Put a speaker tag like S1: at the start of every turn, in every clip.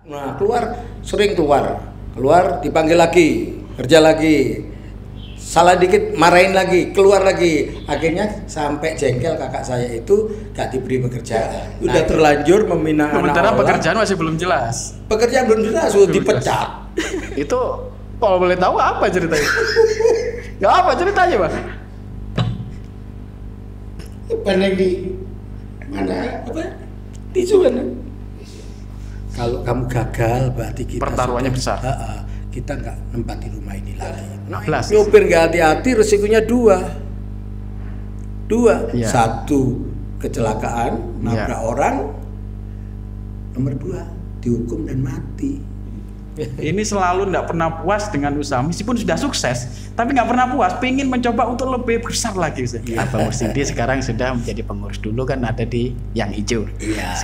S1: Nah, sering keluar dipanggil lagi, kerja lagi, salah dikit marahin lagi, keluar lagi, akhirnya sampai jengkel kakak saya itu gak diberi pekerjaan. Udah terlanjur meminang anak
S2: Sementara
S1: orang.
S2: pekerjaan masih belum jelas.
S1: Pekerjaan belum jelas, sudah dipecat.
S2: Itu kalau boleh tahu apa ceritanya? Gak apa ceritanya, Bang?
S1: Pandang di mana apa? Tisu kan? Kalau kamu gagal berarti kita
S2: pertaruhannya besar.
S1: Kita nggak nempati rumah ini lagi.
S2: Belas.
S1: Nyopir nggak hati-hati resikonya dua.
S2: Iya.
S1: Satu kecelakaan nabrak orang. Nomor dua dihukum dan mati.
S2: Ini selalu nggak pernah puas dengan usaha, meskipun sudah sukses, tapi nggak pernah puas, pengen mencoba untuk lebih besar lagi. Abang Mursidi sekarang sudah menjadi pengurus, dulu kan ada di yang hijau,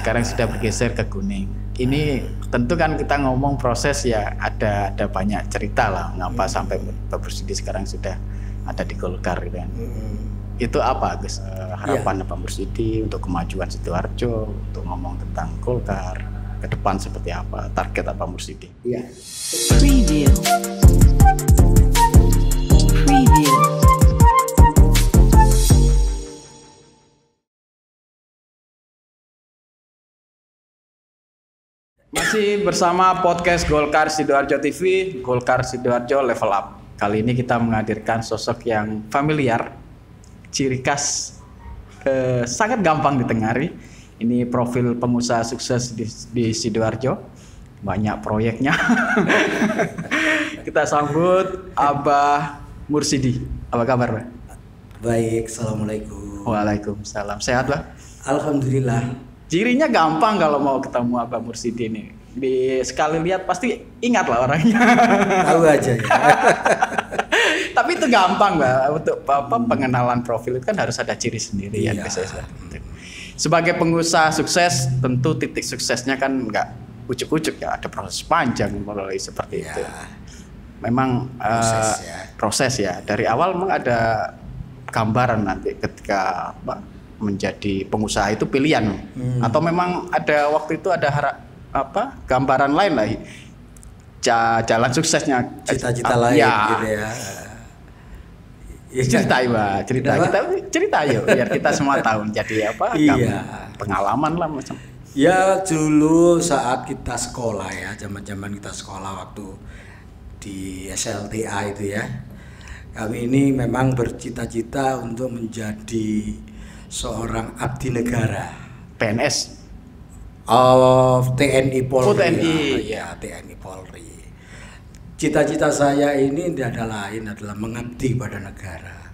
S2: sekarang sudah bergeser ke kuning. Ini tentu kan kita ngomong proses ya, ada banyak cerita lah, ngapa sampai Pak Mursidi sekarang sudah ada di Golkar gitu kan. Itu apa Gus harapan Pak Mursidi untuk kemajuan Sidoarjo, untuk ngomong tentang Golkar ke depan seperti apa, target apa Mursidi?
S1: Iya.
S3: Preview.
S2: Masih bersama podcast Golkar Sidoarjo TV, Golkar Sidoarjo Level Up. Kali ini kita menghadirkan sosok yang familiar, ciri khas, sangat gampang ditengari. Ini profil pengusaha sukses di Sidoarjo, banyak proyeknya. Kita sambut Abah Mursidi. Apa kabar, Pak?
S1: Baik, assalamualaikum.
S2: Waalaikumsalam. Sehat, Pak?
S1: Alhamdulillah.
S2: Cirinya gampang kalau mau ketemu Abah Mursidi nih. Sekali lihat pasti ingat lah orangnya.
S1: Tahu aja ya.
S2: Tapi itu gampang, Mbak. Untuk pengenalan profil itu kan harus ada ciri sendiri ya biasanya. Sebagai pengusaha sukses, tentu titik suksesnya kan nggak ujuk-ujuk ya, ada proses panjang mulai seperti itu. Memang proses ya. Dari awal memang ada gambaran nanti ketika menjadi pengusaha itu pilihan, atau memang ada waktu itu ada gambaran lain lah, jalan suksesnya,
S1: cita-cita lain gitu ya.
S2: Cerita yuk biar kita semua tahu jadi apa, pengalaman lah macam.
S1: Ya dulu saat kita sekolah ya, zaman kita sekolah waktu di SLTA itu ya, kami ini memang bercita-cita untuk menjadi seorang abdi negara.
S2: PNS.
S1: TNI Polri.
S2: TNI.
S1: Ya, TNI Polri. Cita-cita saya ini adalah mengabdi pada negara.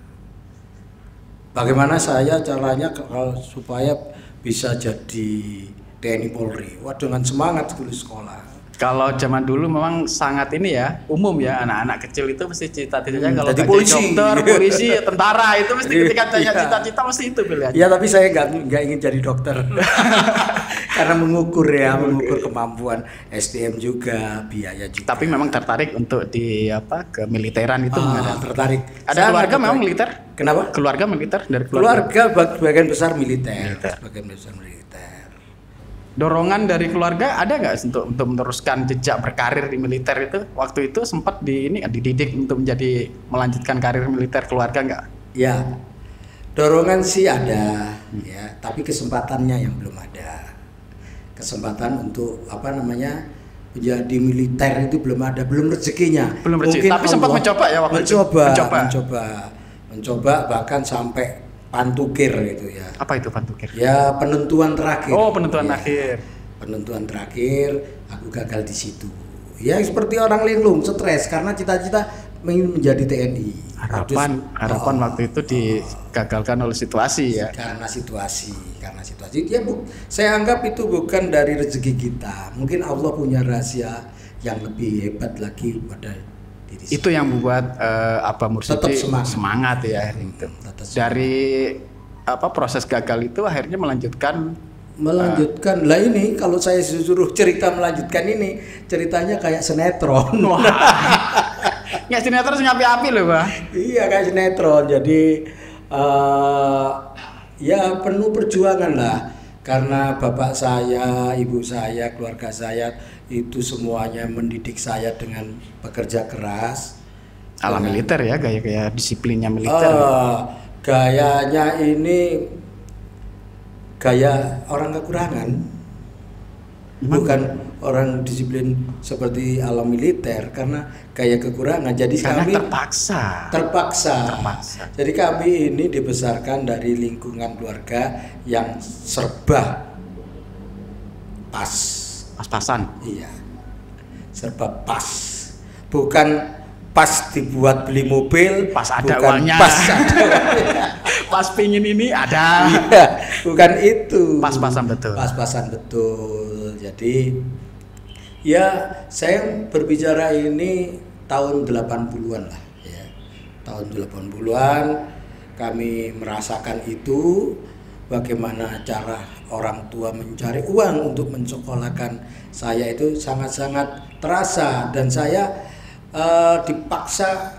S1: Bagaimana saya caranya supaya bisa jadi TNI Polri? Wah, dengan semangat dulu sekolah.
S2: Kalau zaman dulu memang sangat ini ya, umum ya, anak-anak kecil itu mesti cita-citanya kalau jadi
S1: polisi,
S2: dokter, polisi, tentara, itu mesti ketika tanya cita-cita mesti itu pilihan.
S1: Ya, tapi saya nggak ingin jadi dokter. Karena mengukur kemampuan SDM juga, biaya juga.
S2: Tapi memang tertarik untuk kemiliteran itu
S1: tertarik.
S2: Ada keluarga memang militer?
S1: Kenapa?
S2: Keluarga militer dari
S1: keluarga sebagian besar militer.
S2: Dorongan dari keluarga ada nggak untuk meneruskan jejak berkarir di militer itu? Waktu itu sempat dididik untuk melanjutkan karir militer keluarga nggak?
S1: Ya, dorongan sih ada, ya, tapi kesempatannya yang belum ada. Kesempatan untuk menjadi militer itu belum ada, belum rezekinya.
S2: Belum rezeki. Tapi sempat mencoba ya waktu itu.
S1: Mencoba bahkan sampai pantukir gitu ya.
S2: Apa itu pantukir?
S1: Ya, penentuan terakhir.
S2: Oh, penentuan terakhir.
S1: Penentuan terakhir, aku gagal di situ. Ya, seperti orang linglung, stres karena cita-cita ingin menjadi TNI.
S2: Harapan waktu itu digagalkan oleh situasi ya.
S1: Karena situasi. Ya, saya anggap itu bukan dari rezeki kita. Mungkin Allah punya rahasia yang lebih hebat lagi pada diri saya.
S2: Itu yang membuat Abah Mursidi
S1: tetap
S2: semangat ya itu. Dari proses gagal itu akhirnya melanjutkan.
S1: Lah ini kalau saya suruh cerita melanjutkan ini, ceritanya kayak sinetron.
S2: Nggak sinetron api-api loh, Pak.
S1: Iya, kayak sinetron. Jadi ya penuh perjuangan lah. Karena bapak saya, ibu saya, keluarga saya itu semuanya mendidik saya dengan bekerja keras.
S2: Ala militer ya, gaya-gaya disiplinnya militer.
S1: Gayanya ini gaya orang kekurangan, bukan orang disiplin seperti ala militer, karena gaya kekurangan. Jadi
S2: karena
S1: kami
S2: terpaksa.
S1: Jadi kami ini dibesarkan dari lingkungan keluarga yang serba
S2: pas-pasan.
S1: Iya, serba pas, bukan pas dibuat beli mobil,
S2: pas ada
S1: bukan
S2: uangnya, pas pingin ini ada.
S1: Iya, bukan itu.
S2: Pas-pasan betul.
S1: Pas-pasan betul. Jadi ya saya berbicara ini tahun 80-an lah ya. Tahun 80-an kami merasakan itu, bagaimana cara orang tua mencari uang untuk mensekolahkan saya itu sangat-sangat terasa, dan saya dipaksa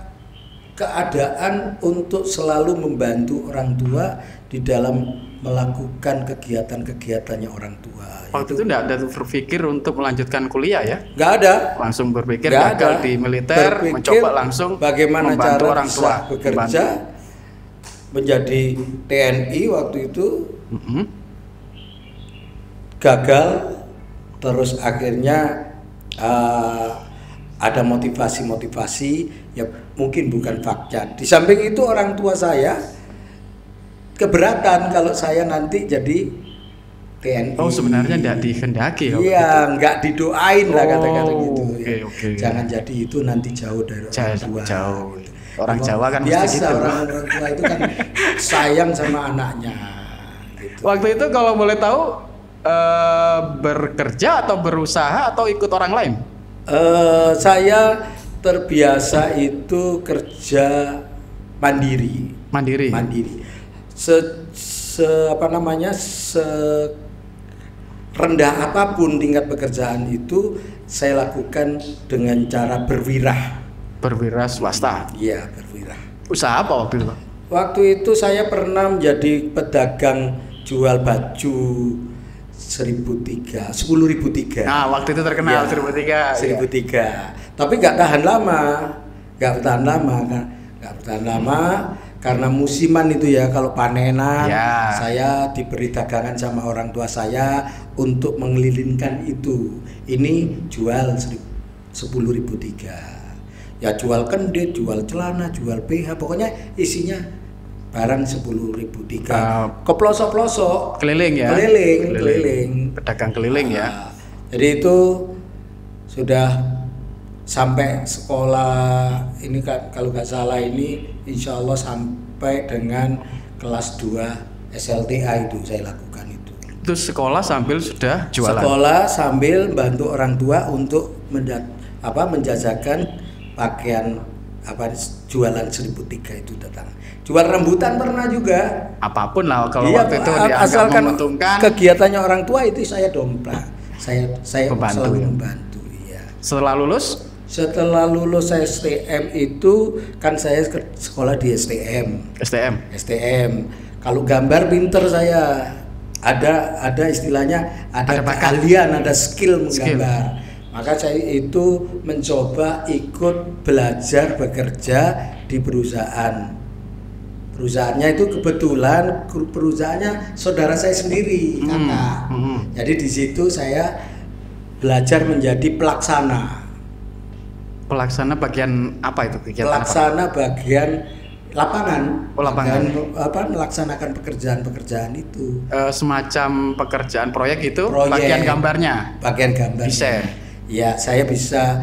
S1: keadaan untuk selalu membantu orang tua di dalam melakukan kegiatan-kegiatannya orang tua.
S2: Waktu itu enggak ada berpikir untuk melanjutkan kuliah ya?
S1: Nggak ada.
S2: Langsung berpikir gagal di militer, mencoba langsung
S1: bagaimana
S2: membantu
S1: cara
S2: orang tua
S1: bekerja, menjadi TNI waktu itu. Gagal, terus akhirnya ada motivasi ya, mungkin bukan fakta. Di samping itu orang tua saya keberatan kalau saya nanti jadi TNI.
S2: Oh, sebenarnya tidak dikehendaki.
S1: Iya, nggak didoain lah kata-kata gitu.
S2: Okay.
S1: Jangan jadi itu, nanti jauh dari orang tua.
S2: Jauh. Orang Jawa kan
S1: biasa
S2: mesti gitu.
S1: Orang tua itu kan sayang sama anaknya. Gitu.
S2: Waktu itu kalau boleh tahu bekerja atau berusaha atau ikut orang lain?
S1: Saya terbiasa itu kerja mandiri. Rendah apapun tingkat pekerjaan itu saya lakukan dengan cara berwirah.
S2: Berwirah swasta.
S1: Iya, berwirah.
S2: Usaha apa waktu itu?
S1: Waktu itu saya pernah menjadi pedagang jual baju 1003.
S2: Nah, waktu itu terkenal ya,
S1: 1003. Tapi nggak tahan lama karena musiman itu ya, kalau panenan
S2: ya.
S1: Saya diberi dagangan sama orang tua saya untuk mengelilingkan itu. Ini jual 10.003. Ya jual kendit, jual celana, jual BH, pokoknya isinya barang 10.003. Ke pelosok-pelosok.
S2: Keliling ya.
S1: Keliling.
S2: Pedagang keliling ya.
S1: Jadi itu sudah sampai sekolah ini kalau nggak salah ini insya Allah sampai dengan kelas 2 SLTA itu saya lakukan itu.
S2: Terus sekolah sambil sudah jualan?
S1: Sekolah sambil bantu orang tua untuk menjajakan pakaian jualan 1003 itu datang. Jual rambutan pernah juga.
S2: Apapun lah kalau waktu itu dianggap menguntungkan.
S1: Kegiatannya orang tua itu saya domprak. Saya selalu membantu. Iya. Setelah lulus STM itu kan saya sekolah di STM. Kalau gambar pinter saya. Ada istilahnya, ada keahlian, ada skill menggambar. Maka saya itu mencoba ikut belajar bekerja di perusahaan. Perusahaannya itu kebetulan perusahaannya saudara saya sendiri, kakak. Jadi di situ saya belajar menjadi pelaksana.
S2: Pelaksana bagian apa itu kegiatan?
S1: Pelaksana bagian lapangan. Melaksanakan pekerjaan itu.
S2: Semacam pekerjaan proyek itu. Bagian gambarnya.
S1: Bagian gambar.
S2: Bisa.
S1: Ya, saya bisa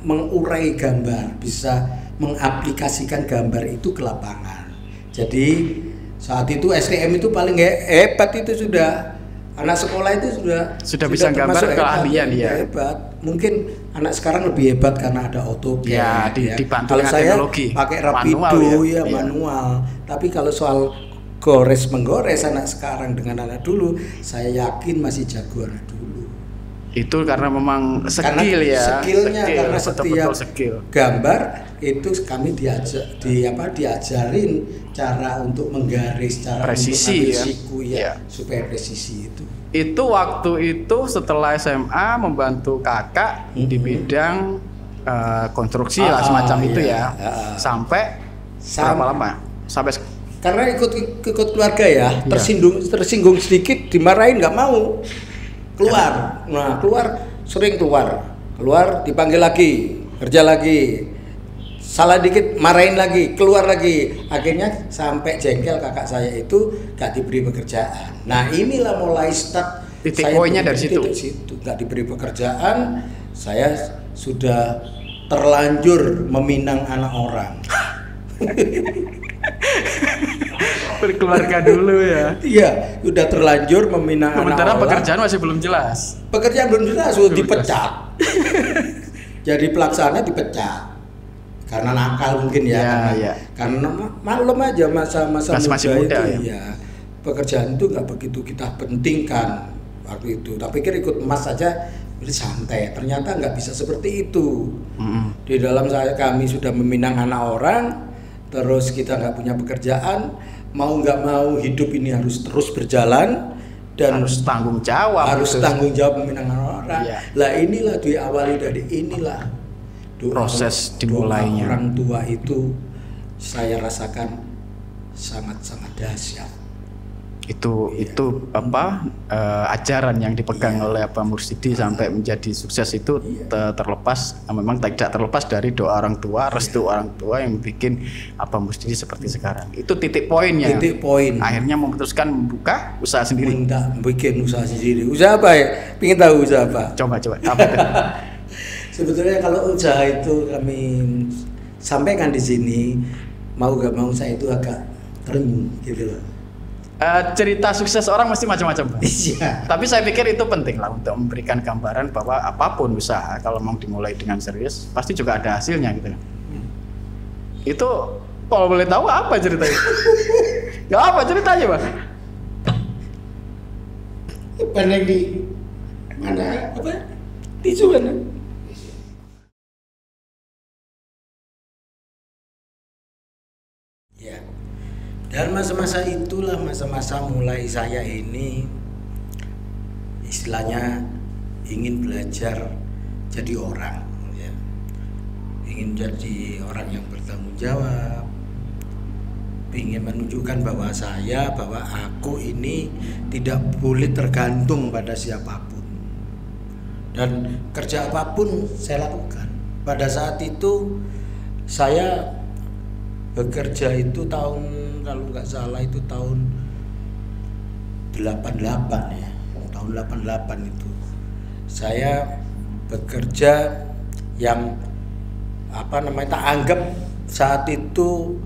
S1: mengurai gambar, bisa mengaplikasikan gambar itu ke lapangan. Jadi saat itu STM itu paling hebat itu sudah. Anak sekolah itu sudah
S2: bisa gambar keahlian ya.
S1: Hebat. Mungkin anak sekarang lebih hebat karena ada AutoCAD.
S2: Dibantu
S1: kalau
S2: dengan
S1: saya
S2: teknologi.
S1: Pakai Rapido manual. Tapi kalau soal gores menggores anak sekarang dengan anak dulu, saya yakin masih jago anak dulu.
S2: Itu karena memang skill ya.
S1: Skillnya karena setiap
S2: skill.
S1: gambar itu kami diajarin cara untuk menggaris, cara
S2: presisi
S1: untuk siku
S2: ya.
S1: Supaya presisi itu.
S2: Itu waktu itu setelah SMA membantu kakak di bidang konstruksi lah semacam itu ya. Sampai berapa lama? Sampai
S1: karena ikut keluarga ya, tersinggung sedikit dimarahin nggak mau. Keluar sering keluar dipanggil lagi, kerja lagi, salah dikit marahin lagi, keluar lagi, akhirnya sampai jengkel kakak saya itu gak diberi pekerjaan. Nah inilah mulai start
S2: titik poinnya dari situ.
S1: Gak diberi pekerjaan, saya sudah terlanjur meminang anak orang.
S2: Berkeluarga dulu ya.
S1: Iya, udah terlanjur meminang anak orang.
S2: Sementara pekerjaan masih belum jelas.
S1: Pekerjaan belum jelas, sudah dipecat. Jadi pelaksana dipecat. Karena nakal mungkin ya. Karena maklum aja masa-masa
S2: masih muda
S1: itu ya. Pekerjaan itu nggak begitu kita pentingkan waktu itu. Tak pikir ikut emas saja ini santai. Ternyata nggak bisa seperti itu. Di dalam kami sudah meminang anak orang, terus kita nggak punya pekerjaan. Mau nggak mau hidup ini harus terus berjalan dan
S2: harus tanggung jawab.
S1: Tanggung jawab meminang orang. Lah inilah diawali dari inilah
S2: proses dimulainya.
S1: Orang tua itu saya rasakan sangat-sangat dahsyat.
S2: Itu ajaran yang dipegang oleh Abah Mursidi sampai menjadi sukses itu terlepas, memang tidak terlepas dari doa orang tua, restu orang tua yang bikin Abah Mursidi seperti sekarang. Itu titik poinnya.
S1: Titik poin.
S2: Akhirnya memutuskan membuka usaha sendiri.
S1: Bikin usaha sendiri. Usaha apa ya? Pengen tahu usaha apa?
S2: Coba. Apa itu?
S1: Sebetulnya kalau usaha itu kami sampaikan di sini, mau gak mau saya itu agak terenyuh gitu loh.
S2: Cerita sukses orang mesti macam-macam.
S1: Iya.
S2: Tapi saya pikir itu penting lah untuk memberikan gambaran bahwa apapun usaha kalau mau dimulai dengan serius pasti juga ada hasilnya gitu. Itu kalau boleh tahu apa ceritanya? Ya apa ceritanya, Bang?
S1: Pandang di mana apa? Tisu mana? Ya. Dan masa-masa itulah masa-masa mulai saya ini istilahnya ingin belajar jadi orang ya. Ingin jadi orang yang bertanggung jawab, ingin menunjukkan bahwa aku ini tidak boleh tergantung pada siapapun dan kerja apapun saya lakukan. Pada saat itu saya bekerja itu kalau nggak salah itu tahun 88 ya, tahun 88 itu saya bekerja yang tak anggap saat itu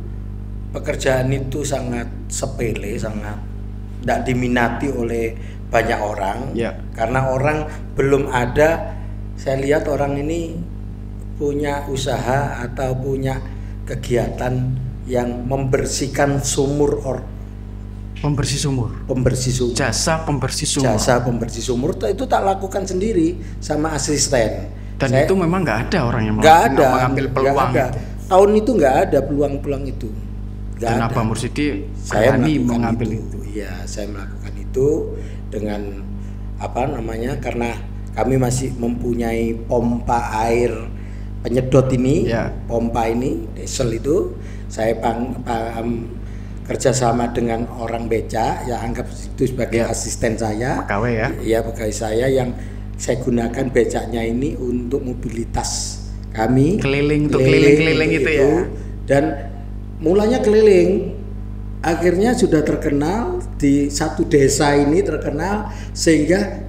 S1: pekerjaan itu sangat sepele, sangat tidak diminati oleh banyak orang karena orang belum ada. Saya lihat orang ini punya usaha atau punya kegiatan yang membersihkan sumur
S2: pembersih sumur. Jasa pembersih sumur
S1: itu tak lakukan sendiri sama asisten.
S2: Dan itu memang nggak ada orang yang mengambil peluang.
S1: Tahun itu nggak ada peluang itu.
S2: Dan Abah Mursidi berani mengambil itu.
S1: Iya, saya melakukan itu dengan karena kami masih mempunyai pompa air penyedot ini, pompa ini, diesel itu. Saya kerjasama dengan orang beca, ya anggap itu sebagai asisten saya.
S2: Pegawai ya?
S1: Iya, pegawai saya yang saya gunakan becaknya ini untuk mobilitas kami.
S2: Keliling itu ya.
S1: Dan mulanya keliling, akhirnya sudah terkenal di satu desa ini sehingga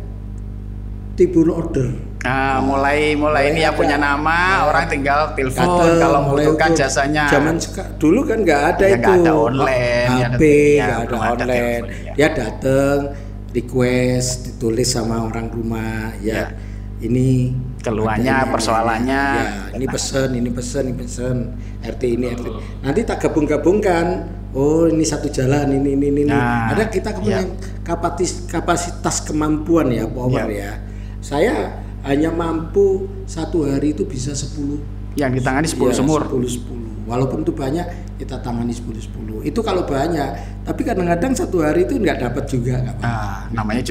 S1: timbul order.
S2: Nah, mulai ini ya punya nama, orang tinggal telepon kalau membutuhkan jasanya.
S1: Zaman dulu kan nggak ada itu.
S2: Nggak ada online,
S1: HP, nggak ada online. Dia datang, request, ditulis sama orang rumah, ini
S2: keluhannya, persoalannya.
S1: Ini pesen, RT ini. Nanti tak gabung-gabungkan. Oh, ini satu jalan, ini. Ada kita punya kapasitas kemampuan ya, power ya. Saya hanya mampu satu hari itu bisa 10.
S2: Yang ditangani 10 sumur.
S1: 10. Walaupun itu banyak, kita tangani 10. Itu kalau banyak, tapi kadang-kadang satu hari itu nggak dapat juga.
S2: Namanya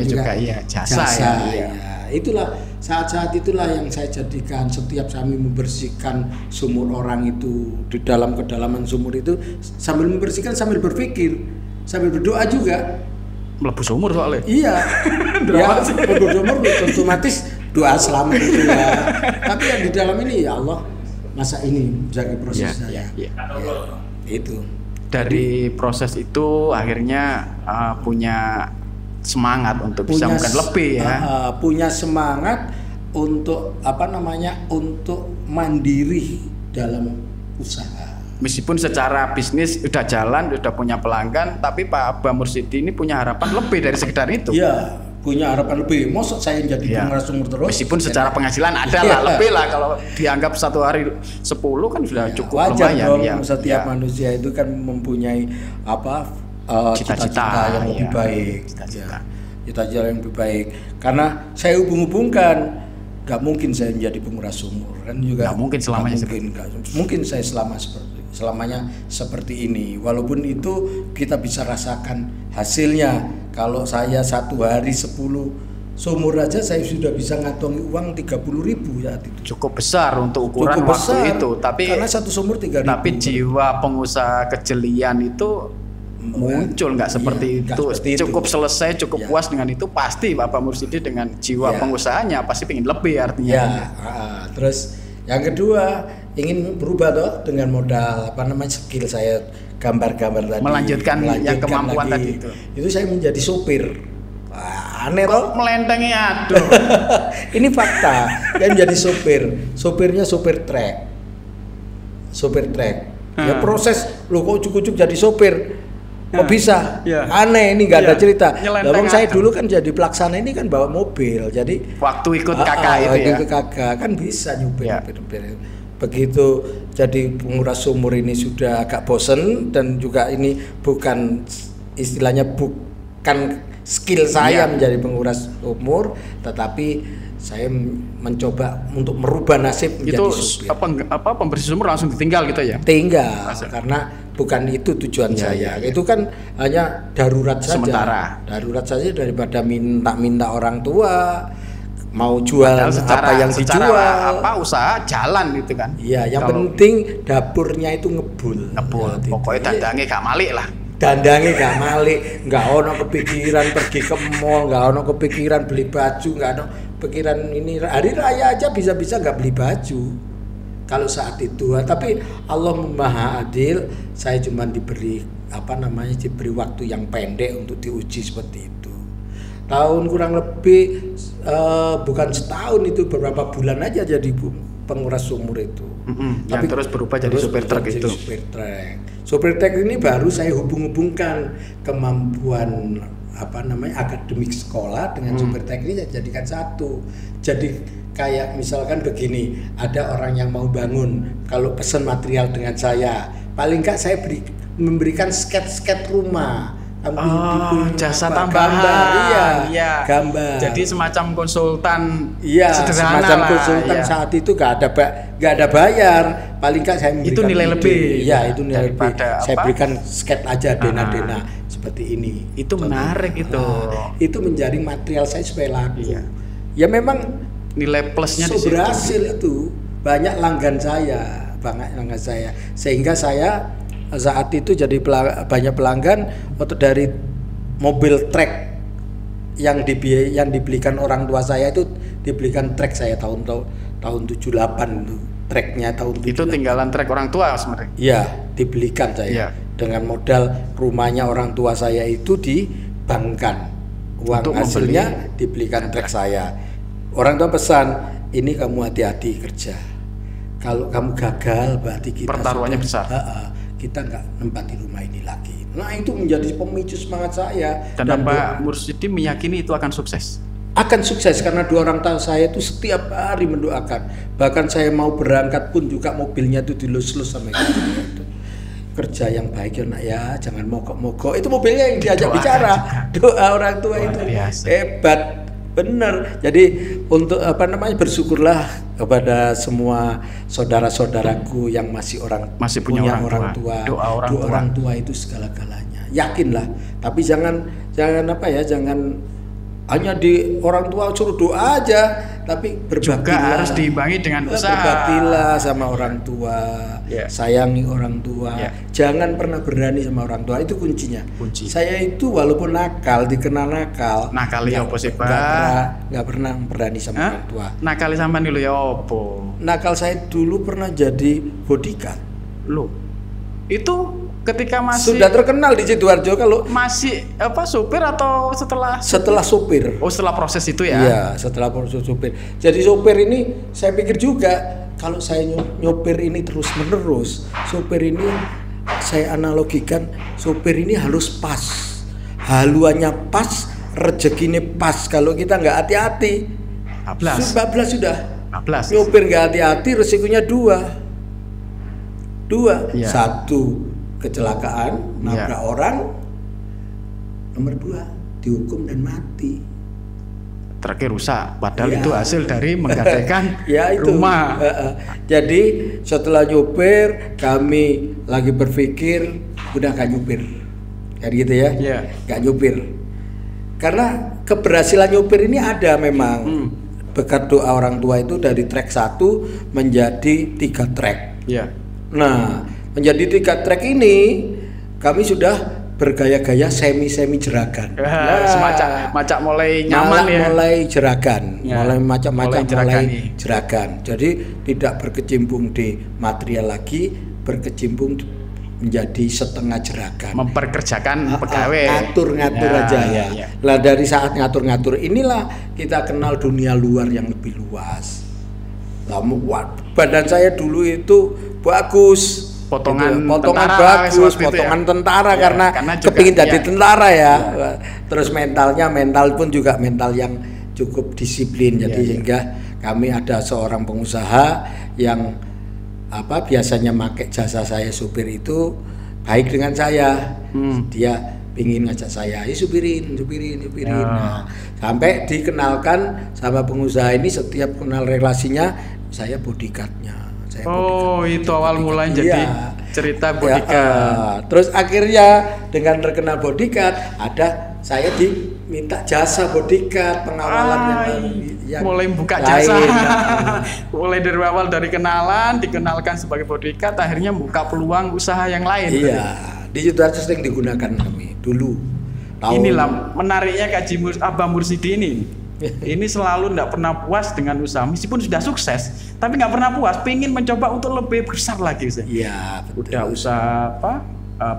S2: juga iya jasa ya.
S1: Ya. Itulah saat-saat itulah yang saya jadikan setiap kami membersihkan sumur orang itu, di dalam kedalaman sumur itu, sambil membersihkan sambil berpikir, sambil berdoa juga.
S2: Melebu sumur soalnya.
S1: Iya. Ya, melebu sumur otomatis doa selamat itu ya. Tapi yang di dalam ini ya Allah, masa ini menjaga proses saya. Ya, itu.
S2: Dari proses itu akhirnya punya semangat untuk bisa mungkin lebih ya.
S1: Punya semangat untuk untuk mandiri dalam usaha.
S2: Meskipun secara bisnis udah jalan, udah punya pelanggan, tapi Pak Abah Mursidi ini punya harapan lebih dari sekedar itu.
S1: Iya, punya harapan lebih. Maksud saya jadi penguras sumur terus.
S2: Meskipun secara penghasilan ada lah lebih lah, kalau dianggap satu hari 10 kan sudah cukup
S1: wajar
S2: lumayan.
S1: Dong, ya. Setiap manusia itu kan mempunyai cita-cita yang lebih baik. Cita-cita yang lebih baik. Karena saya hubung-hubungkan, nggak mungkin saya menjadi penguras sumur kan juga.
S2: Nggak mungkin selamanya.
S1: Mungkin saya selamanya seperti ini. Walaupun itu kita bisa rasakan hasilnya. Kalau saya satu hari 10 sumur aja saya sudah bisa ngantongi uang 30.000 ya itu.
S2: Cukup besar untuk ukuran waktu itu. Tapi
S1: karena satu sumur 3.000.
S2: Tapi jiwa pengusaha kejelian itu muncul nggak seperti itu. Cukup selesai, cukup puas dengan itu, pasti Bapak Mursidi dengan jiwa pengusahanya pasti pengen lebih artinya.
S1: Terus yang kedua ingin berubah dengan modal skill saya gambar-gambar tadi.
S2: Melanjutkan yang kemampuan lagi. Tadi
S1: itu saya menjadi sopir. Aneh toh?
S2: Melentengi aduh.
S1: Ini fakta. Saya menjadi sopirnya sopir trek. Ya proses lo kok ujuk-ujuk jadi sopir. Kok bisa? Aneh ini nggak ada cerita. Lalu saya dulu kan jadi pelaksana ini kan bawa mobil, jadi
S2: waktu ikut kakak itu ya.
S1: Ikut kakak kan bisa nyupir. Begitu jadi penguras sumur ini sudah agak bosen dan juga ini bukan istilahnya bukan skill saya menjadi penguras sumur, tetapi saya mencoba untuk merubah nasib menjadi supir.
S2: Pembersih sumur langsung ditinggal gitu ya?
S1: Tinggal, karena bukan itu tujuan saya. Itu kan hanya darurat saja.
S2: Sementara.
S1: Darurat saja daripada minta orang tua mau jual apa yang dijual.
S2: Usaha jalan gitu kan?
S1: Iya, yang penting dapurnya itu ngebul.
S2: Pokoknya dandangnya gak malik lah.
S1: Dandangnya gak malik, nggak ono kepikiran pergi ke mall, nggak ono kepikiran beli baju, nggak ono pikiran ini hari raya aja bisa-bisa nggak beli baju kalau saat itu. Tapi Allah Maha Adil, saya cuma diberi diberi waktu yang pendek untuk diuji seperti itu. Tahun kurang lebih bukan setahun itu, beberapa bulan aja jadi penguras sumur itu.
S2: Tapi terus berubah jadi supir truk itu.
S1: Supir truk ini baru saya hubung-hubungkan kemampuan akademik sekolah dengan supir truk ini saya jadikan satu. Jadi kayak misalkan begini, ada orang yang mau bangun, kalau pesan material dengan saya, paling enggak saya memberikan sketch rumah.
S2: Jasa tambahan.
S1: Gambar.
S2: Jadi semacam konsultan.
S1: Sederhana semacam konsultan saat itu gak ada bayar. Paling nggak saya memberikan
S2: itu nilai lebih.
S1: Itu nilai lebih. Saya berikan sketch aja dena seperti ini.
S2: Itu menarik itu.
S1: Itu menjadi material saya supaya laku. Ya memang
S2: nilai plusnya di situ.
S1: Berhasil itu banyak langgan saya, sehingga saya saat itu jadi banyak pelanggan dari mobil trek yang dibelikan orang tua saya, itu dibelikan trek saya tahun 78 itu, treknya tahun 78.
S2: Itu tinggalan trek orang tua sebenarnya.
S1: Iya, dibelikan saya dengan modal rumahnya orang tua saya itu dibankkan, uang untuk hasilnya dibelikan trek saya. Orang tua pesan, ini kamu hati-hati kerja, kalau kamu gagal berarti kita
S2: pertaruhannya besar.
S1: Kita nggak nempati rumah ini lagi. Nah itu menjadi pemicu semangat saya.
S2: Dan Pak Mursidi meyakini itu akan sukses?
S1: Akan sukses karena dua orang tua saya itu setiap hari mendoakan. Bahkan saya mau berangkat pun juga mobilnya itu dilus-lus sama itu. Kerja yang baik ya nak ya, jangan mogok-mogok. Itu mobilnya yang diajak bicara. Doa orang tua itu hebat. Benar. Jadi untuk apa namanya, bersyukurlah kepada semua saudara-saudaraku yang masih punya orang tua.
S2: Doa
S1: orang tua itu segala-galanya. Yakinlah. Tapi jangan apa ya, jangan hanya di orang tua suruh doa aja, tapi berbaktilah.
S2: Juga harus diimbangi dengan usaha.
S1: Berbaktilah sama orang tua, sayangi orang tua. Jangan pernah berani sama orang tua, itu kuncinya. Saya itu walaupun nakal, dikenal nakal.
S2: Nakal ya opo sih, Pak?
S1: Nggak pernah berani sama orang tua.
S2: Nakal sampean dulu ya opo?
S1: Nakal saya dulu pernah jadi bodyguard.
S2: Loh. Itu ketika masih
S1: sudah terkenal di Sidoarjo. Kalau
S2: masih apa, supir atau setelah
S1: supir?
S2: Oh, setelah proses itu ya?
S1: Iya, setelah proses supir. Jadi supir ini saya pikir juga kalau saya nyopir ini terus menerus, supir ini saya analogikan, supir ini harus pas, haluannya pas, rezekinya pas. Kalau kita nggak hati-hati, 14 sudah.
S2: 14.
S1: Nyopir nggak hati-hati, resikonya dua.
S2: Ya.
S1: Satu, kecelakaan, nabrak orang. Nomor 2, dihukum dan mati.
S2: Terakhir rusak, padahal itu hasil dari menggadaikan
S1: itu.
S2: Rumah.
S1: Jadi setelah nyupir, kami lagi berpikir udah gak nyupir, kayak gitu ya. Gak nyupir. Karena keberhasilan nyupir ini ada memang. Berkat doa orang tua itu dari trek 1 menjadi 3 trek. Nah, menjadi 3 trek ini kami sudah bergaya-gaya semi jeragan.
S2: Macam mulai nyaman ya.
S1: Mulai jeragan, mulai macam-macam mulai
S2: jeragan.
S1: Jeragan. Jadi tidak berkecimpung di material lagi, berkecimpung menjadi setengah jeragan.
S2: Memperkerjakan pegawai.
S1: Ngatur aja ya. Lah dari saat ngatur inilah kita kenal dunia luar yang lebih luas. Badan saya dulu itu bagus, potongan bagus, potongan tentara karena kepingin jadi tentara ya. Terus mental pun juga mental yang cukup disiplin. Jadi sehingga kami ada seorang pengusaha yang biasanya pakai jasa saya supir itu baik dengan saya. Dia pingin ngajak saya, supirin. Nah, sampai dikenalkan sama pengusaha ini, setiap kenal relasinya saya bodyguardnya.
S2: Itu awal mulai jadi cerita bodyguard.
S1: Terus akhirnya dengan terkenal bodyguard, ada saya diminta jasa bodyguard, pengawalan yang
S2: mulai buka jasa. Mulai dari awal, dari kenalan, dikenalkan sebagai bodyguard, akhirnya buka peluang usaha yang lain.
S1: Di Sidoarjo sering digunakan kami dulu.
S2: Inilah menariknya Abah Mursidi ini. Ini selalu tidak pernah puas dengan usaha, meskipun sudah sukses, tapi nggak pernah puas, pengen mencoba untuk lebih besar lagi. Udah usaha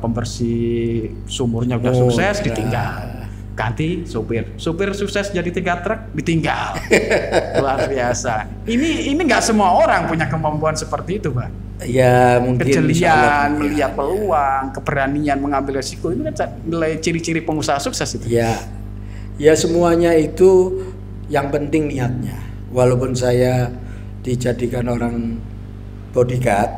S2: pembersih sumurnya udah sukses, ditinggal, ganti supir sukses jadi 3 truk, ditinggal. Luar biasa. Ini nggak semua orang punya kemampuan seperti itu, Pak.
S1: Ya mungkin
S2: kejelian, melihat peluang, keberanian mengambil resiko, itu kan nilai ciri-ciri pengusaha sukses itu.
S1: Ya semuanya itu yang penting niatnya. Walaupun saya dijadikan orang bodyguard,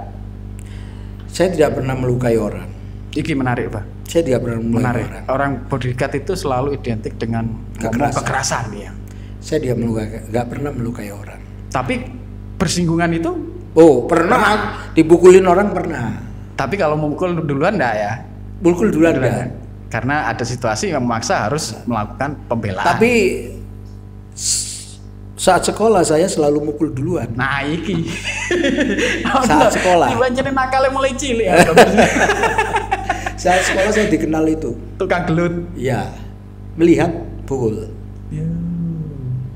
S1: saya tidak pernah melukai orang.
S2: Iki menarik, Pak.
S1: Saya tidak pernah melukai orang.
S2: Orang bodyguard itu selalu identik dengan kekerasan ya. Saya
S1: nggak pernah melukai orang.
S2: Tapi bersinggungan itu?
S1: Pernah. Dipukulin orang pernah.
S2: Tapi kalau memukul duluan enggak ya?
S1: Pukul duluan enggak.
S2: Karena ada situasi yang memaksa harus melakukan pembelaan.
S1: Tapi saat sekolah saya selalu mukul duluan.
S2: Nah, iki.
S1: Saat sekolah.
S2: Dibanjiri nakalnya mulai cilik.
S1: Saat sekolah saya dikenal itu
S2: tukang gelut.
S1: Iya. Melihat pukul.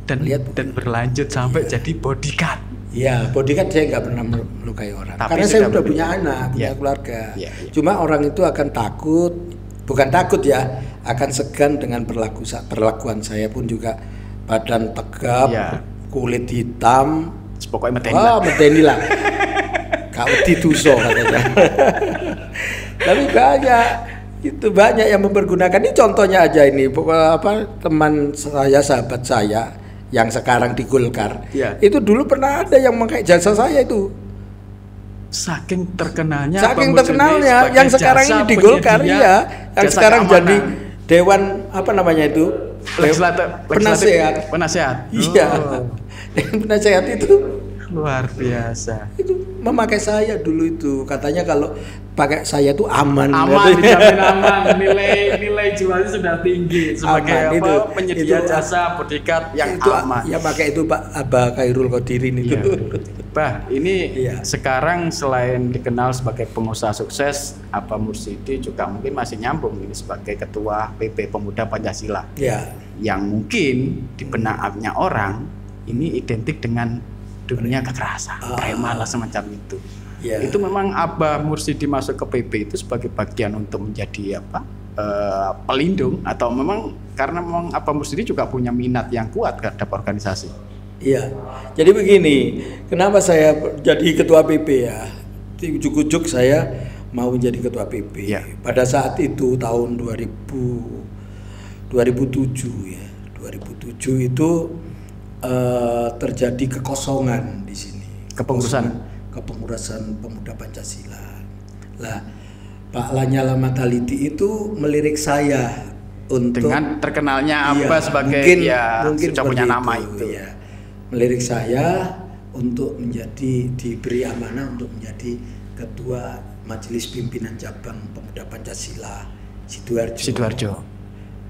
S2: Dan berlanjut sampai jadi bodyguard.
S1: Ya, bodyguard saya nggak pernah melukai orang. Karena saya udah punya anak, punya keluarga. Cuma orang itu akan takut. Bukan takut ya, akan segan dengan perlakuan saya pun juga badan tegap, kulit hitam,
S2: pokoknya
S1: medeni lah. Kau dituso katanya. Tapi banyak yang mempergunakan. Ini contohnya aja ini, teman saya, sahabat saya yang sekarang di Golkar, itu dulu pernah ada yang memakai jasa saya itu.
S2: Saking terkenalnya
S1: yang sekarang ini di Golkar yang sekarang jadi dewan
S2: Penasehat.
S1: Iya. Penasehat itu
S2: luar biasa.
S1: Itu memakai saya dulu itu. Katanya kalau pakai saya itu aman.
S2: Dijamin aman. Nilai jualnya sudah tinggi sebagai penyedia jasa bodyguard yang
S1: itu,
S2: aman.
S1: Ya pakai itu Pak Abah Khairul Qadirin itu.
S2: Bah, ini sekarang selain dikenal sebagai pengusaha sukses, Abah Mursidi juga mungkin masih nyambung ini sebagai ketua PP Pemuda Pancasila.
S1: Ya.
S2: Yang mungkin di benaknya orang ini identik dengan dunia kekerasan, preman lah semacam itu. Ya. Itu memang Abah Mursidi masuk ke PP itu sebagai bagian untuk menjadi pelindung, atau memang karena memang Abah Mursidi juga punya minat yang kuat terhadap organisasi.
S1: Iya, jadi begini, kenapa saya jadi ketua PP ya? Ujuk-ujuk saya mau menjadi ketua PP. Ya. Pada saat itu tahun 2007 ya, 2007 itu terjadi kekosongan di sini. Kepengurusan Pemuda Pancasila. Lah, Pak Lanyala Mataliti itu melirik saya untuk
S2: dengan terkenalnya Abah sebagai mungkin sudah punya nama itu.
S1: Ya. Melirik saya untuk diberi amanah untuk menjadi ketua Majelis Pimpinan Cabang Pemuda Pancasila Sidoarjo.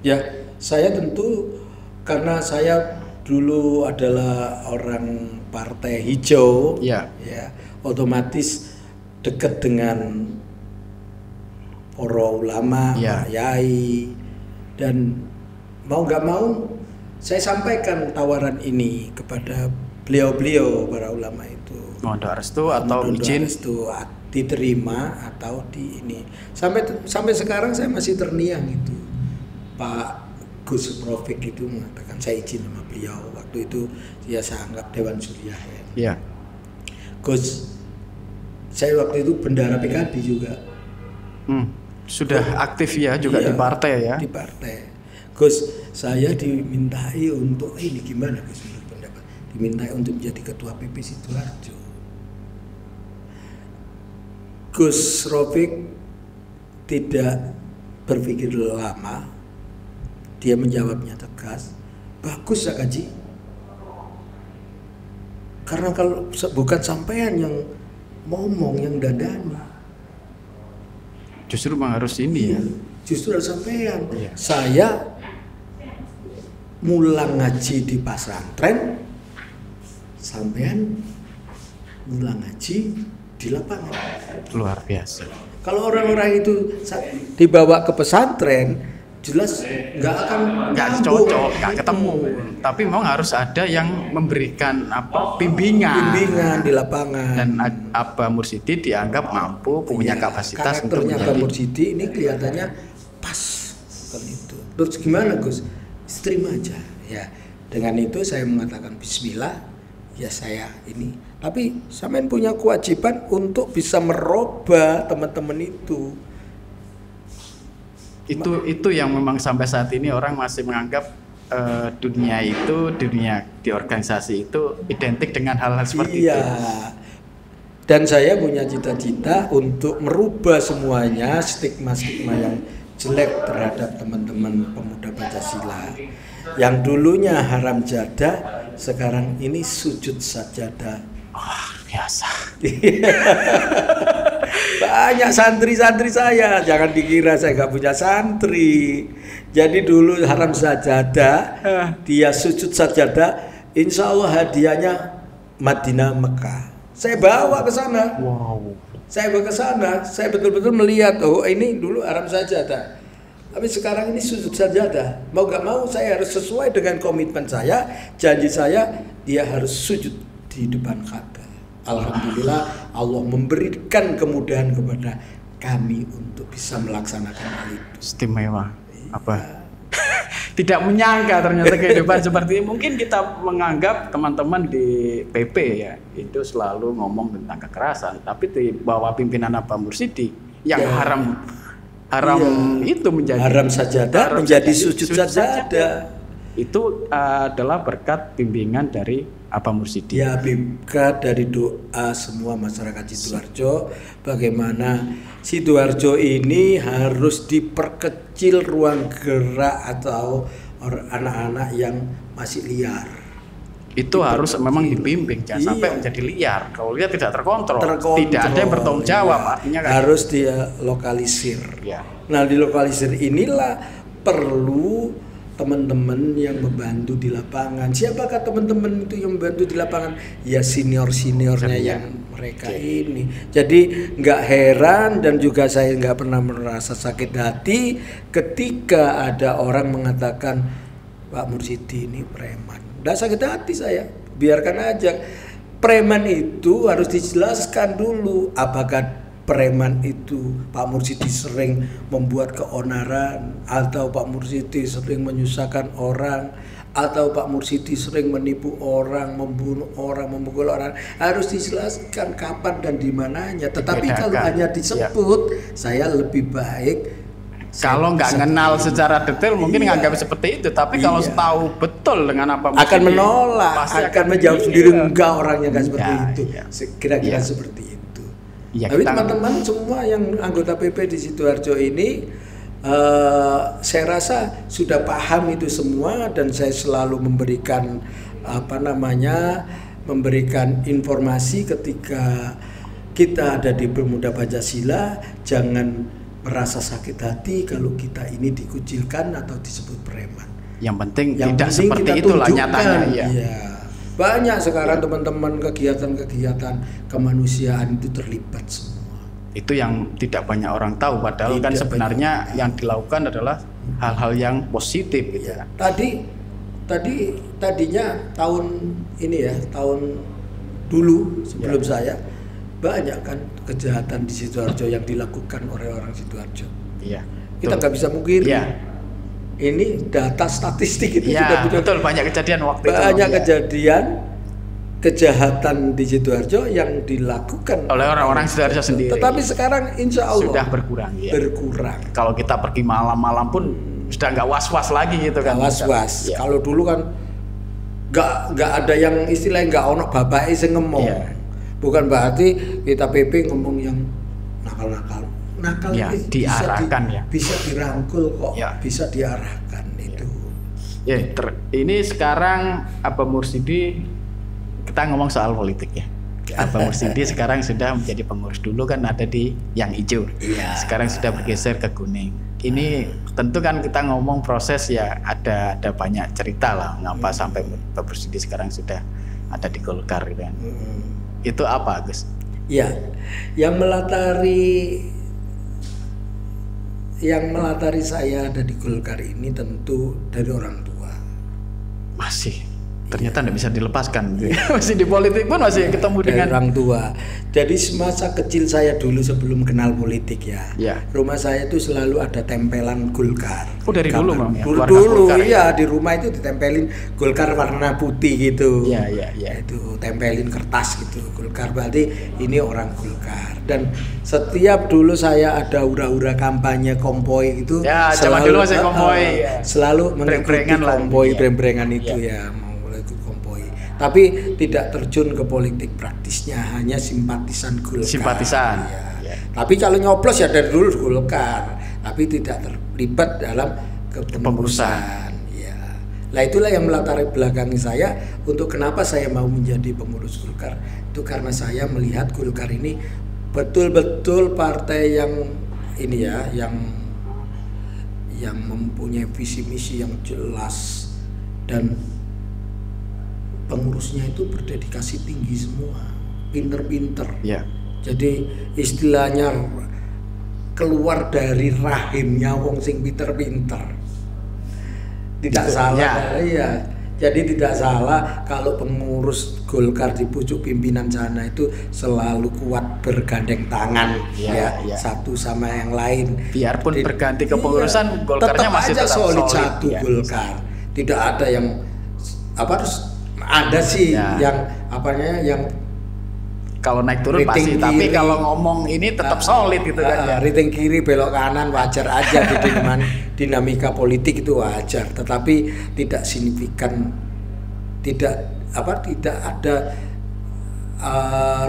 S1: Ya, saya tentu karena saya dulu adalah orang partai hijau, ya otomatis dekat dengan para ulama, yai, dan mau nggak mau saya sampaikan tawaran ini kepada beliau-beliau para ulama itu.
S2: Mohon restu atau izin
S1: diterima atau di ini. Sampai sekarang saya masih terngiang itu. Pak Gus Profik itu mengatakan saya izin sama beliau. Waktu itu saya anggap Dewan Suriah ya.
S2: Iya.
S1: Gus, saya waktu itu bendahara PKB juga.
S2: Sudah aktif ya juga di partai ya.
S1: Di partai. Gus, saya dimintai untuk ini gimana Gus pendapat? Dimintai untuk menjadi ketua PP Sidoarjo. Gus Rofik tidak berpikir lama, dia menjawabnya tegas, bagus ya Kaji. Karena kalau bukan sampean yang ngomong, yang dadani.
S2: Justru memang harus ini ya.
S1: Justru harus sampean. Saya mulang ngaji di pesantren, sampean mulang ngaji di lapangan.
S2: Luar biasa.
S1: Kalau orang-orang itu dibawa ke pesantren, jelas nggak
S2: cocok, nggak ketemu. Tapi memang harus ada yang memberikan bimbingan
S1: di lapangan.
S2: Dan Abah Mursidi dianggap mampu, punya kapasitas untuk
S1: menjadi. Abah Mursidi ini kelihatannya pas kan itu. Terus gimana Gus? Terima aja ya. Dengan itu saya mengatakan bismillah, ya saya ini. Tapi sampean punya kewajiban untuk bisa merubah teman-teman itu.
S2: Itu yang memang sampai saat ini orang masih menganggap dunia di organisasi itu identik dengan hal-hal seperti itu.
S1: Dan saya punya cita-cita untuk merubah semuanya stigma-stigma yang jelek terhadap teman-teman pemuda Pancasila. Yang dulunya haram jadah, sekarang ini sujud sajadah.
S2: Biasa.
S1: Banyak santri-santri saya, jangan dikira saya nggak punya santri. Jadi dulu haram sajadah, dia sujud sajadah, insya Allah hadiahnya Madinah Mekah. Saya bawa ke sana.
S2: Wow.
S1: Saya bawa ke sana, saya betul-betul melihat, oh ini dulu haram sajadah. Tapi sekarang ini sujud sajadah. Mau gak mau saya harus sesuai dengan komitmen saya, janji saya, dia harus sujud di depan Ka'bah. Alhamdulillah Allah memberikan kemudahan kepada kami untuk bisa melaksanakan hal itu.
S2: Istimewa. Tidak menyangka ternyata kehidupan seperti ini. Mungkin kita menganggap teman-teman di PP ya itu selalu ngomong tentang kekerasan, tapi di bawah pimpinan Abah Mursidi yang haram itu menjadi
S1: haram sajadah, menjadi sujud sajadah.
S2: Itu adalah berkat bimbingan dari Abah Mursidi.
S1: Ya, berkat dari doa semua masyarakat Sidoarjo, bagaimana Sidoarjo ini harus diperkecil ruang gerak atau anak-anak yang masih liar.
S2: Itu harus memang dibimbing, jangan sampai menjadi liar. Kalau liar tidak terkontrol, tidak ada yang bertanggung jawab, artinya kan
S1: harus dia lokalisir.
S2: Ya.
S1: Nah, di lokalisir inilah perlu teman-teman yang membantu di lapangan. Siapakah teman-teman itu yang membantu di lapangan? Ya senior-seniornya yang mereka ini. Jadi nggak heran dan juga saya nggak pernah merasa sakit hati ketika ada orang mengatakan Pak Mursidi ini preman. Nggak sakit hati saya, biarkan aja. Preman itu harus dijelaskan dulu, apakah preman itu Pak Mursidi sering membuat keonaran, atau Pak Mursidi sering menyusahkan orang, atau Pak Mursidi sering menipu orang, membunuh orang, memukul orang. Harus dijelaskan kapan dan di mananya. Tetapi kalau hanya disebut, saya lebih baik
S2: kalau nggak kenal secara detail mungkin nganggap seperti itu, tapi kalau tahu betul dengan apa
S1: akan menolak, akan menjawab sendiri enggak, orangnya nggak seperti itu. Kira-kira seperti itu. Tapi teman-teman semua yang anggota PP di Sidoarjo ini saya rasa sudah paham itu semua, dan saya selalu memberikan memberikan informasi ketika kita ada di Pemuda Pancasila. Jangan merasa sakit hati kalau kita ini dikucilkan atau disebut preman.
S2: Yang penting tidak seperti itulah nyatanya.
S1: Ya. Banyak sekarang teman-teman kegiatan-kegiatan kemanusiaan itu terlibat semua.
S2: Itu yang tidak banyak orang tahu, padahal kan sebenarnya yang dilakukan adalah hal-hal yang positif gitu ya. Tadinya tahun ini ya, tahun dulu sebelum saya, banyak kan kejahatan di Sidoarjo yang dilakukan oleh orang Sidoarjo. Iya.
S1: Kita nggak bisa mungkiri.
S2: Iya.
S1: Ini data statistik itu
S2: sudah betul, banyak kejadian waktu itu.
S1: Banyak kejadian kejahatan di Sidoarjo yang dilakukan
S2: oleh orang-orang Sidoarjo sendiri.
S1: Tetapi sekarang insya Allah
S2: sudah berkurang. Ya.
S1: Berkurang.
S2: Kalau kita pergi malam-malam pun sudah nggak was-was lagi gitu kan.
S1: Was-was. Ya. Kalau dulu kan nggak ada yang istilahnya nggak ono bapake sing ngomong. Ya. Bukan berarti kita PP ngomong yang nakal-nakal. Nakal
S2: ya, diarahkan
S1: bisa dirangkul kok, bisa diarahkan itu.
S2: Ya, ini sekarang Abah Mursidi, kita ngomong soal politik ya. Abah Mursidi sekarang sudah menjadi pengurus, dulu kan ada di yang hijau, sekarang sudah bergeser ke kuning. Ini tentu kan kita ngomong proses ya, ada banyak cerita lah ngapa sampai Abah Mursidi sekarang sudah ada di Golkar gitu kan. Itu apa, Gus?
S1: Ya, yang melatari saya ada di Golkar ini tentu dari orang tua.
S2: Masih, ternyata tidak bisa dilepaskan. Masih di politik pun masih ketemu dengan
S1: orang tua. Jadi semasa kecil saya dulu sebelum kenal politik rumah saya itu selalu ada tempelan Golkar.
S2: Oh, dari dulu Bang ya?
S1: Dulu iya, di rumah itu ditempelin Golkar warna putih gitu.
S2: Iya.
S1: Itu tempelin kertas gitu, Golkar, berarti ini orang Golkar. Dan setiap dulu saya ada ura-ura kampanye konvoy gitu.
S2: Ya, zaman dulu masih konvoy.
S1: Selalu mengikuti konvoy breng-brengan itu tapi tidak terjun ke politik praktisnya, hanya simpatisan Golkar.
S2: Simpatisan.
S1: Ya. Tapi kalau nyoblos ya dari dulu Golkar, tapi tidak terlibat dalam kepengurusan. Ya. Nah itulah yang melatar belakangi saya untuk kenapa saya mau menjadi pengurus Golkar. Itu karena saya melihat Golkar ini betul-betul partai yang ini ya, yang mempunyai visi misi yang jelas, dan pengurusnya itu berdedikasi tinggi semua, pinter-pinter.
S2: Ya.
S1: Jadi istilahnya keluar dari rahimnya wong sing pinter-pinter. Tidak salah. Iya. Jadi tidak salah kalau pengurus Golkar di pucuk pimpinan sana itu selalu kuat bergandeng tangan satu sama yang lain.
S2: Biarpun berganti kepengurusan, Golkarnya masih tetap
S1: solid satu Golkar. Tidak ada yang ada sih yang
S2: kalau naik turun pasti, tapi kalau ngomong ini tetap solid gitu kan.
S1: Riting kiri belok kanan wajar aja di dinamika politik itu wajar, tetapi tidak signifikan, tidak ada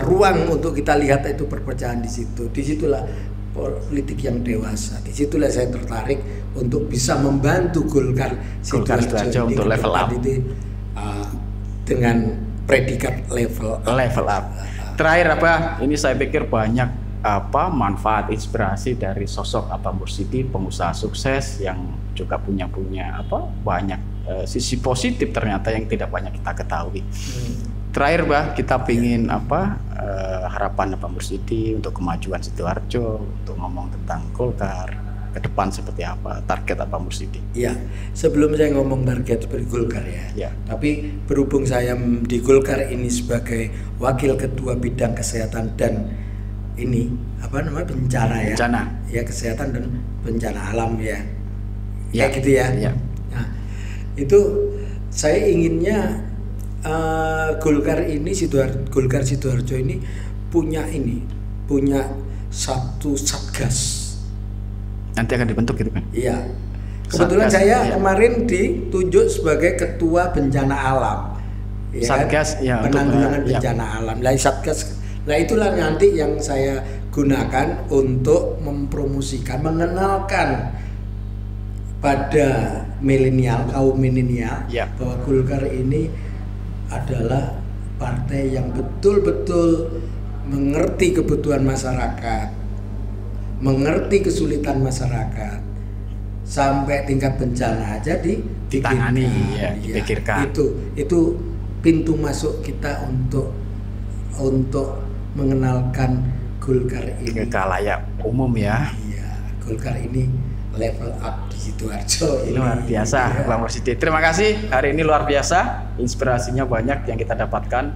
S1: ruang untuk kita lihat itu perpecahan di situ. Disitulah politik yang dewasa. Disitulah saya tertarik untuk bisa membantu Golkar Sidoarjo
S2: untuk level up
S1: itu, dengan predikat level
S2: up. Terakhir ini saya pikir banyak manfaat inspirasi dari sosok Abah Mursidi, pengusaha sukses yang juga punya banyak sisi positif ternyata yang tidak banyak kita ketahui. Terakhir kita pingin harapan Abah Mursidi untuk kemajuan Sidoarjo, untuk ngomong tentang Golkar ke depan seperti apa, target Abah Mursidi.
S1: Ya, sebelum saya ngomong target seperti Golkar ya. Tapi berhubung saya di Golkar ini sebagai wakil ketua bidang kesehatan dan bencana ya, kesehatan dan bencana alam ya, kayak gitu ya. Nah, itu saya inginnya Golkar Sidoarjo ini punya satu satgas.
S2: Nanti akan dibentuk gitu kan?
S1: Iya. Kebetulan saya kemarin ditunjuk sebagai ketua bencana alam. Ya
S2: satgas
S1: kan? Penanggulangan bencana alam. Nah, satgas. Nah, itulah nanti yang saya gunakan untuk mempromosikan, mengenalkan pada kaum milenial bahwa Golkar ini adalah partai yang betul-betul mengerti kebutuhan masyarakat, mengerti kesulitan masyarakat, sampai tingkat bencana aja
S2: ditangani, dipikirkan.
S1: Itu pintu masuk kita untuk mengenalkan Golkar ini
S2: ke khalayak umum ya.
S1: Iya, Golkar ini level up di Sidoarjo ini.
S2: Luar biasa, Bang Mursidi. Terima kasih, hari ini luar biasa, inspirasinya banyak yang kita dapatkan.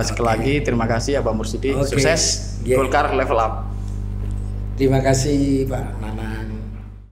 S2: Sekali lagi terima kasih Abah Mursidi. Sukses Golkar level up.
S1: Terima kasih Pak Nana.